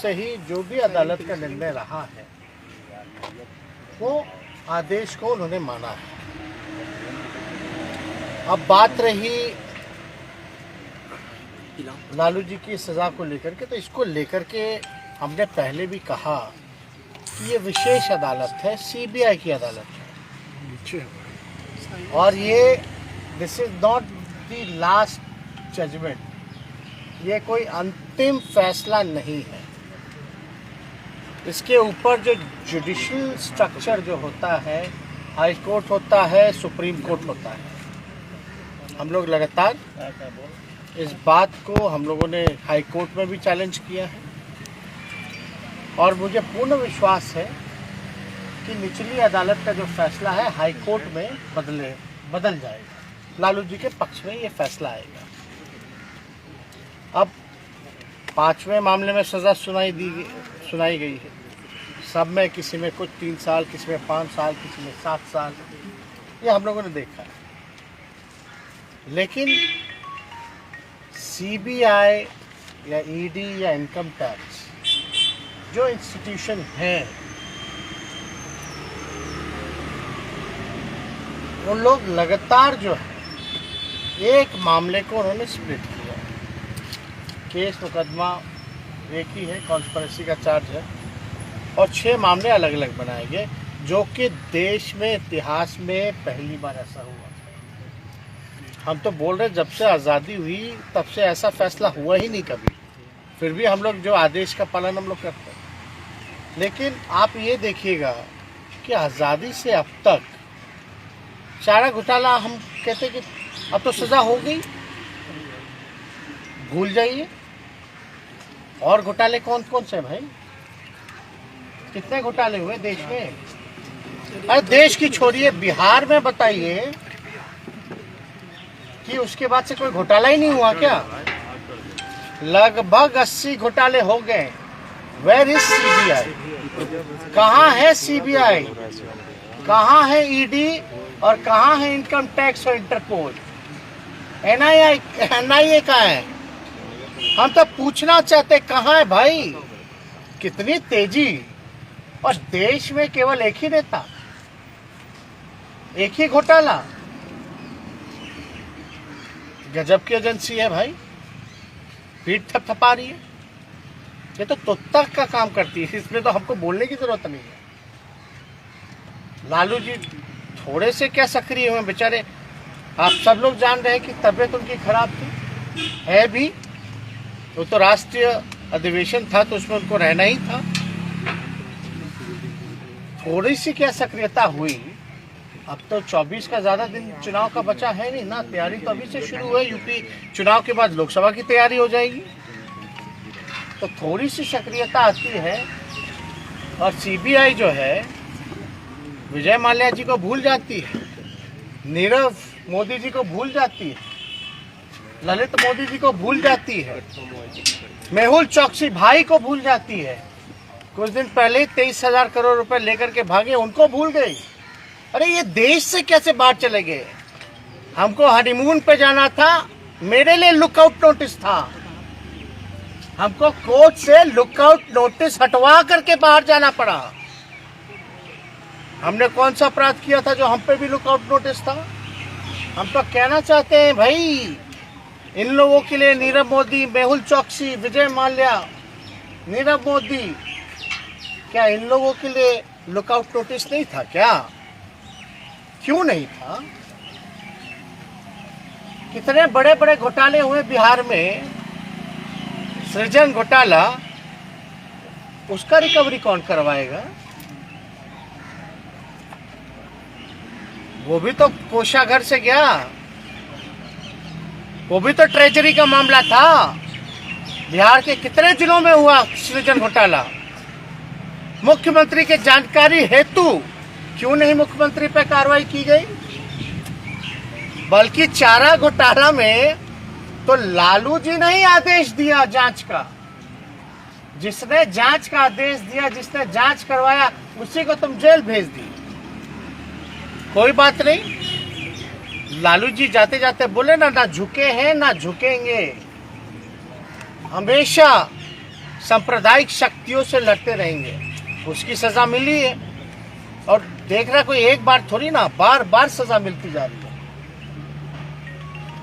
से ही जो भी अदालत का निर्णय रहा है वो आदेश को उन्होंने माना है। अब बात रही लालू जी की सज़ा को लेकर के, तो इसको लेकर के हमने पहले भी कहा कि ये विशेष अदालत है, सीबीआई की अदालत है और ये this is not the last judgement, ये कोई अंतिम फैसला नहीं है। इसके ऊपर जो जुडिशियल स्ट्रक्चर जो होता है, हाई कोर्ट होता है, सुप्रीम कोर्ट होता है, हम लोग लगातार इस बात को हम लोगों ने हाई कोर्ट में भी चैलेंज किया है और मुझे पूर्ण विश्वास है कि निचली अदालत का जो फैसला है हाई कोर्ट में बदल जाएगा। लालू जी के पक्ष में ये फैसला आएगा। अब 5वें मामले में सज़ा सुनाई गई है। सब में किसी में कुछ 3 साल, किसी में 5 साल, किसी में 7 साल, ये हम लोगों ने देखा है। लेकिन सीबीआई या ईडी या इनकम टैक्स जो इंस्टीट्यूशन है, उन लोग लगातार जो है एक मामले को उन्होंने स्प्लिट किया। केस मुकदमा एक ही है, कॉन्स्पिरेसी का चार्ज है और 6 मामले अलग अलग बनाए गए, जो कि देश में इतिहास में पहली बार ऐसा हुआ। हम तो बोल रहे जब से आज़ादी हुई तब से ऐसा फैसला हुआ ही नहीं कभी, फिर भी हम लोग जो आदेश का पालन हम लोग करते हैं। लेकिन आप ये देखिएगा कि आज़ादी से अब तक चारा घोटाला, हम कहते कि अब तो सज़ा हो गई, भूल जाइए। और घोटाले कौन कौन से भाई, कितने घोटाले हुए देश में? अरे देश की छोड़िए, बिहार में बताइए कि उसके बाद से कोई घोटाला ही नहीं हुआ क्या? लगभग 80 घोटाले हो गए। Where is CBI? कहाँ है सीबीआई? कहाँ है ईडी और कहाँ है इनकम टैक्स और इंटरपोल? एनआईए कहाँ है? हम तो पूछना चाहते कहाँ है भाई? कितनी तेजी! और देश में केवल एक ही नेता, एक ही घोटाला। गजब की एजेंसी है भाई, पीठ थपथपा रही है। ये तो तुत्ता का काम करती है, इसमें तो हमको बोलने की जरूरत नहीं है। लालू जी थोड़े से क्या सक्रिय हुए बेचारे, आप सब लोग जान रहे हैं कि तबीयत उनकी खराब थी, है भी। वो तो राष्ट्रीय अधिवेशन था तो उसमें उनको रहना ही था। थोड़ी सी क्या सक्रियता हुई। अब तो 24 का ज़्यादा दिन चुनाव का बचा है नहीं ना, तैयारी तो अभी से शुरू है। यूपी चुनाव के बाद लोकसभा की तैयारी हो जाएगी, तो थोड़ी सी सक्रियता आती है। और सीबीआई जो है विजय माल्या जी को भूल जाती है, नीरव मोदी जी को भूल जाती है, ललित मोदी जी को भूल जाती है, मेहुल चौकसी भाई को भूल जाती है। कुछ दिन पहले 23,000 करोड़ रुपए लेकर के भागे, उनको भूल गई। अरे ये देश से कैसे बाहर चले गए? हमको हनीमून पे जाना था, मेरे लिए लुकआउट नोटिस था। हमको कोर्ट से लुकआउट नोटिस हटवा करके बाहर जाना पड़ा। हमने कौन सा अपराध किया था जो हम पे भी लुकआउट नोटिस था? हम तो कहना चाहते हैं भाई, इन लोगों के लिए नीरव मोदी, मेहुल चौकसी, विजय माल्या, नीरव मोदी, क्या इन लोगों के लिए लुकआउट नोटिस नहीं था क्या? क्यों नहीं था? कितने बड़े बड़े घोटाले हुए बिहार में। सृजन घोटाला, उसका रिकवरी कौन करवाएगा? वो भी तो कोषागार से गया, वो भी तो ट्रेजरी का मामला था। बिहार के कितने जिलों में हुआ सृजन घोटाला? मुख्यमंत्री के जानकारी हेतु क्यों नहीं मुख्यमंत्री पे कार्रवाई की गई? बल्कि चारा घोटाला में तो लालू जी ने ही आदेश दिया जांच का। जिसने जांच का आदेश दिया, जिसने जांच करवाया, उसी को तुम जेल भेज दी। कोई बात नहीं, लालू जी जाते जाते बोले ना झुके हैं ना झुकेंगे। हमेशा सांप्रदायिक शक्तियों से लड़ते रहेंगे। उसकी सजा मिली है और देख रहा कोई एक बार थोड़ी ना, बार बार सजा मिलती जा रही है।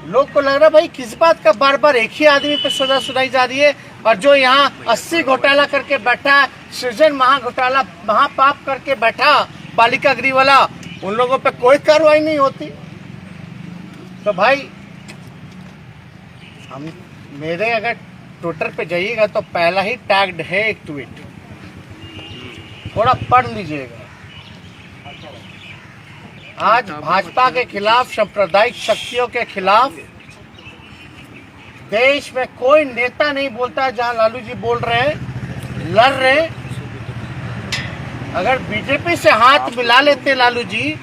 लोग को लग रहा भाई किस बात का बार बार एक ही आदमी पे सजा सुनाई जा रही है, और जो यहाँ 80 घोटाला करके बैठा, सृजन महाघोटाला महापाप करके बैठा बालिका गृह वाला, उन लोगों पे कोई कार्रवाई नहीं होती। तो भाई हम मेरे अगर ट्विटर पे जाइएगा तो पहला ही टैग्ड है एक ट्वीट, थोड़ा पढ़ लीजिएगा। आज भाजपा के खिलाफ, सांप्रदायिक शक्तियों के खिलाफ देश में कोई नेता नहीं बोलता जहां लालू जी बोल रहे हैं, लड़ रहे हैं। अगर बीजेपी से हाथ मिला लेते लालू जी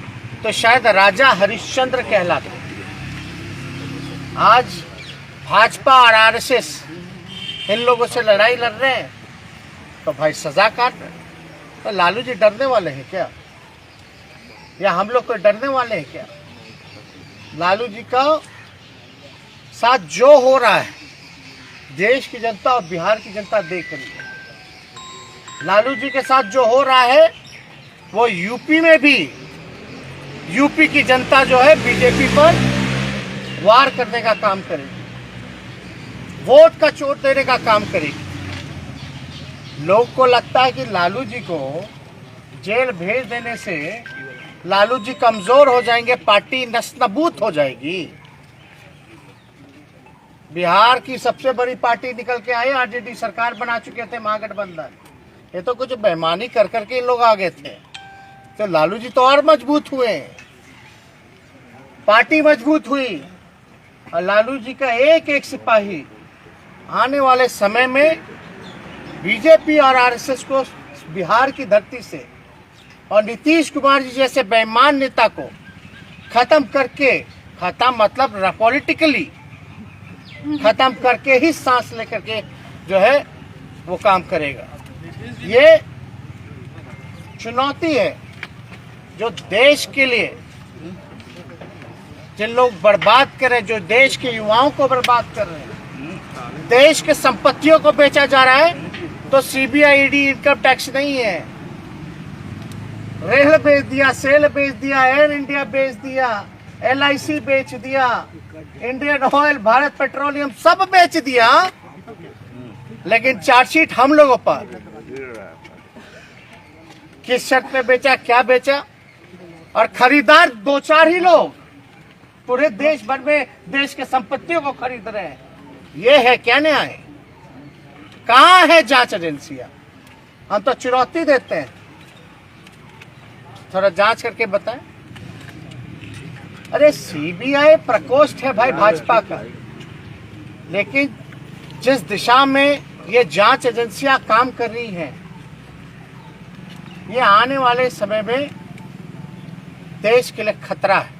तो शायद राजा हरिश्चंद्र कहलाते। आज भाजपा और आरएसएस इन लोगों से लड़ाई लड़ रहे हैं तो भाई सजा काट रहे हैं। तो लालू जी डरने वाले हैं क्या, या हम लोग को डरने वाले हैं क्या? लालू जी का साथ जो हो रहा है देश की जनता और बिहार की जनता देख रही है। लालू जी के साथ जो हो रहा है वो यूपी में भी, यूपी की जनता जो है बीजेपी पर वार करने का काम करेगी, वोट का चोट देने का काम करेगी। लोग को लगता है कि लालू जी को जेल भेज देने से लालू जी कमजोर हो जाएंगे, पार्टी नस्तानाबूद हो जाएगी। बिहार की सबसे बड़ी पार्टी निकल के आई, आरजेडी सरकार बना चुके थे महागठबंधन। ये तो कुछ बेईमानी कर करके इन लोग आ गए थे, तो लालू जी तो और मजबूत हुए, पार्टी मजबूत हुई। और लालू जी का एक एक सिपाही आने वाले समय में बीजेपी और आरएसएस को बिहार की धरती से और नीतीश कुमार जी जैसे बेईमान नेता को खत्म करके, खत्म मतलब पॉलिटिकली खत्म करके ही सांस लेकर के जो है वो काम करेगा। ये चुनौती है जो देश के लिए, जिन लोग बर्बाद कर रहे हैं, जो देश के युवाओं को बर्बाद कर रहे हैं, देश के संपत्तियों को बेचा जा रहा है। तो सीबीआई, ईडी, इनकम टैक्स नहीं है, रेल बेच दिया, सेल बेच दिया, एयर इंडिया बेच दिया, LIC बेच दिया, इंडियन ऑयल, भारत पेट्रोलियम सब बेच दिया, लेकिन चार्जशीट हम लोगों पर। किस शर्त पे बेचा, क्या बेचा, और खरीदार 2-4 ही लोग पूरे देश भर में देश के संपत्तियों को खरीद रहे हैं। ये है क्या न्याय? कहां है जांच एजेंसियां? हम तो चुनौती देते हैं, थोड़ा जांच करके बताएं। अरे सीबीआई प्रकोष्ठ है भाई भाजपा का, लेकिन जिस दिशा में ये जांच एजेंसियां काम कर रही हैं, ये आने वाले समय में देश के लिए खतरा है।